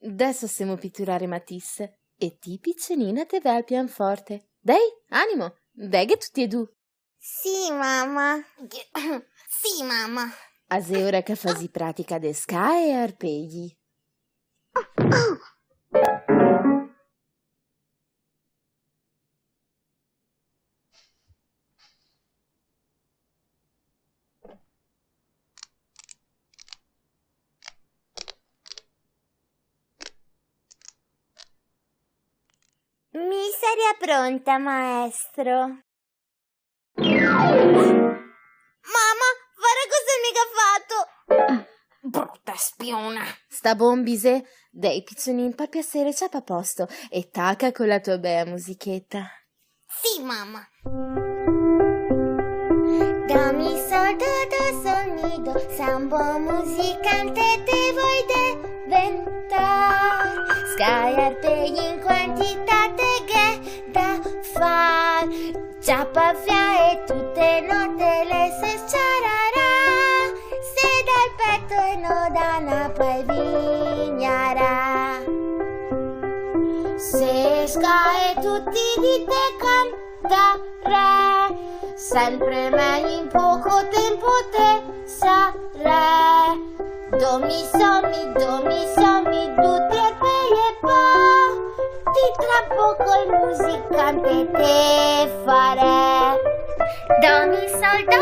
adesso stiamo pitturare Matisse e ti piccenina te vai al pianoforte. Dai, animo, dai che tutti e due. Sì, mamma. Sì, mamma. Ase ora che fasi pratica de ska e arpeggi. Miseria pronta, maestro. Mamma, guarda cosa mica ha fatto. Brutta spiona. Sta bombise, dai piccionin papi a sera ciapa a posto e tacca con la tua bella musichetta. Sì, mamma. Dammi soldo sul nido, sei un buon musicante, te vuoi diventare. Sky arpeggi in quantità che da far. Ciappa via e tutte note le se sciararà. Se dal petto e no dana poi vignarà. Se Sky e tutti dite cantare. Sempre meglio in poco tempo te sarai. Do mi sommi, tutti arpeggi e poi di tra poco il musicante te farei. Do mi sol do.